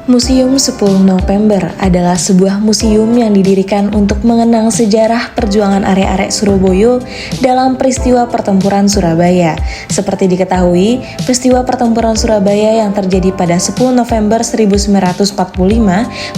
Museum 10 November adalah sebuah museum yang didirikan untuk mengenang sejarah perjuangan arek-arek Surabaya dalam peristiwa pertempuran Surabaya. Seperti diketahui, peristiwa pertempuran Surabaya yang terjadi pada 10 November 1945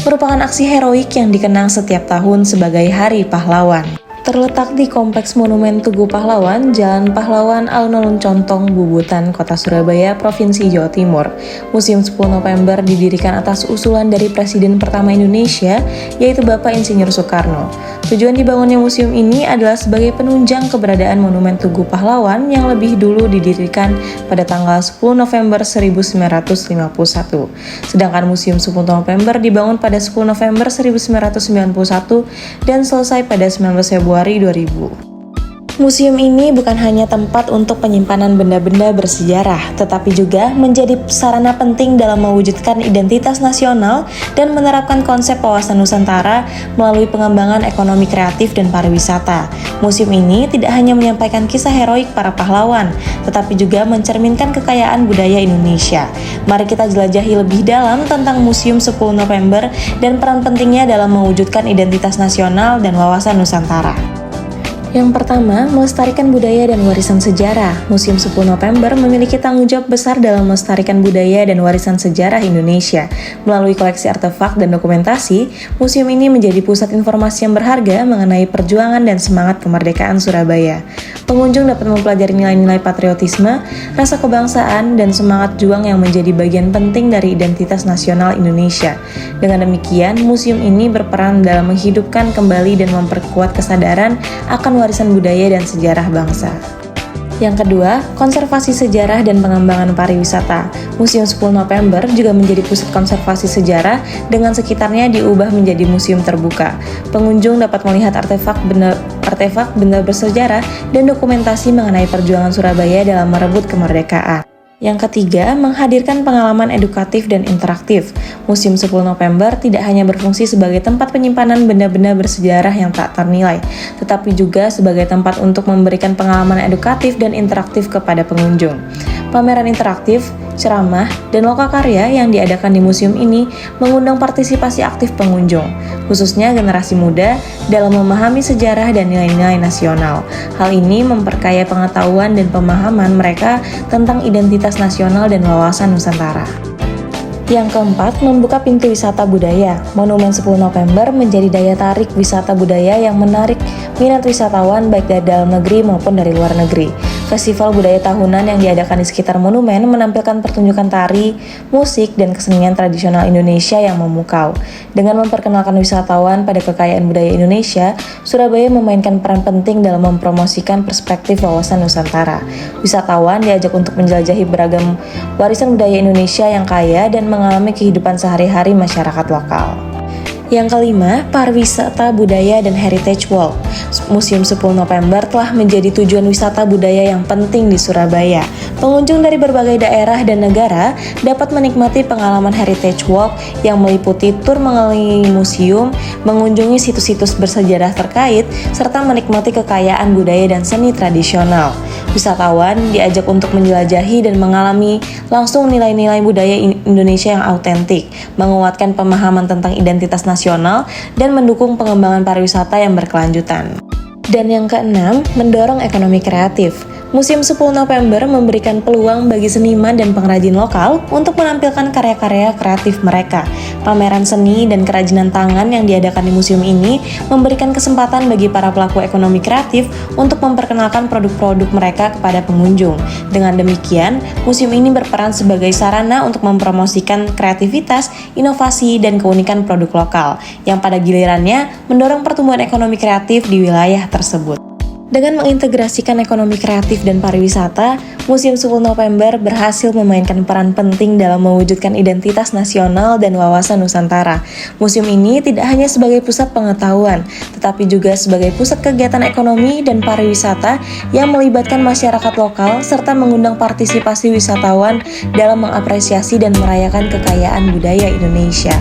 merupakan aksi heroik yang dikenang setiap tahun sebagai Hari Pahlawan. Terletak di Kompleks Monumen Tugu Pahlawan, Jalan Pahlawan Alun-Alun Contong, Bubutan, Kota Surabaya, Provinsi Jawa Timur. Museum 10 November didirikan atas usulan dari Presiden pertama Indonesia, yaitu Bapak Insinyur Soekarno. Tujuan dibangunnya museum ini adalah sebagai penunjang keberadaan Monumen Tugu Pahlawan yang lebih dulu didirikan pada tanggal 10 November 1951. Sedangkan Museum 10 November dibangun pada 10 November 1991 dan selesai pada 19 Februari 2000. Museum ini bukan hanya tempat untuk penyimpanan benda-benda bersejarah, tetapi juga menjadi sarana penting dalam mewujudkan identitas nasional dan menerapkan konsep wawasan Nusantara melalui pengembangan ekonomi kreatif dan pariwisata. Museum ini tidak hanya menyampaikan kisah heroik para pahlawan, tetapi juga mencerminkan kekayaan budaya Indonesia. Mari kita jelajahi lebih dalam tentang Museum 10 November dan peran pentingnya dalam mewujudkan identitas nasional dan wawasan Nusantara. Yang pertama, melestarikan budaya dan warisan sejarah. Museum 10 November memiliki tanggung jawab besar dalam melestarikan budaya dan warisan sejarah Indonesia. Melalui koleksi artefak dan dokumentasi, museum ini menjadi pusat informasi yang berharga mengenai perjuangan dan semangat kemerdekaan Surabaya. Pengunjung dapat mempelajari nilai-nilai patriotisme, rasa kebangsaan, dan semangat juang yang menjadi bagian penting dari identitas nasional Indonesia. Dengan demikian, museum ini berperan dalam menghidupkan kembali dan memperkuat kesadaran akan warisan budaya dan sejarah bangsa. Yang kedua, konservasi sejarah dan pengembangan pariwisata. Museum 10 November juga menjadi pusat konservasi sejarah dengan sekitarnya diubah menjadi museum terbuka. Pengunjung dapat melihat artefak benda bersejarah dan dokumentasi mengenai perjuangan Surabaya dalam merebut kemerdekaan. Yang ketiga, menghadirkan pengalaman edukatif dan interaktif. Museum 10 November tidak hanya berfungsi sebagai tempat penyimpanan benda-benda bersejarah yang tak ternilai, tetapi juga sebagai tempat untuk memberikan pengalaman edukatif dan interaktif kepada pengunjung. Pameran interaktif, ceramah, dan lokakarya yang diadakan di museum ini mengundang partisipasi aktif pengunjung, khususnya generasi muda, dalam memahami sejarah dan nilai-nilai nasional. Hal ini memperkaya pengetahuan dan pemahaman mereka tentang identitas nasional dan wawasan Nusantara. Yang keempat, membuka pintu wisata budaya. Monumen 10 November menjadi daya tarik wisata budaya yang menarik minat wisatawan baik dari dalam negeri maupun dari luar negeri. Festival budaya tahunan yang diadakan di sekitar monumen menampilkan pertunjukan tari, musik, dan kesenian tradisional Indonesia yang memukau. Dengan memperkenalkan wisatawan pada kekayaan budaya Indonesia, Surabaya memainkan peran penting dalam mempromosikan perspektif wawasan Nusantara. Wisatawan diajak untuk menjelajahi beragam warisan budaya Indonesia yang kaya dan mengalami kehidupan sehari-hari masyarakat lokal. Yang kelima, pariwisata budaya dan heritage walk. Museum 10 November telah menjadi tujuan wisata budaya yang penting di Surabaya. Pengunjung dari berbagai daerah dan negara dapat menikmati pengalaman heritage walk yang meliputi tur mengelilingi museum, mengunjungi situs-situs bersejarah terkait, serta menikmati kekayaan budaya dan seni tradisional. Wisatawan diajak untuk menjelajahi dan mengalami langsung nilai-nilai budaya Indonesia yang autentik, menguatkan pemahaman tentang identitas nasional, dan mendukung pengembangan pariwisata yang berkelanjutan. Dan yang keenam, mendorong ekonomi kreatif. Museum 10 November memberikan peluang bagi seniman dan pengrajin lokal untuk menampilkan karya-karya kreatif mereka. Pameran seni dan kerajinan tangan yang diadakan di museum ini memberikan kesempatan bagi para pelaku ekonomi kreatif untuk memperkenalkan produk-produk mereka kepada pengunjung. Dengan demikian, museum ini berperan sebagai sarana untuk mempromosikan kreativitas, inovasi, dan keunikan produk lokal, yang pada gilirannya mendorong pertumbuhan ekonomi kreatif di wilayah tersebut. Dengan mengintegrasikan ekonomi kreatif dan pariwisata, Museum 10 November berhasil memainkan peran penting dalam mewujudkan identitas nasional dan wawasan Nusantara. Museum ini tidak hanya sebagai pusat pengetahuan, tetapi juga sebagai pusat kegiatan ekonomi dan pariwisata yang melibatkan masyarakat lokal serta mengundang partisipasi wisatawan dalam mengapresiasi dan merayakan kekayaan budaya Indonesia.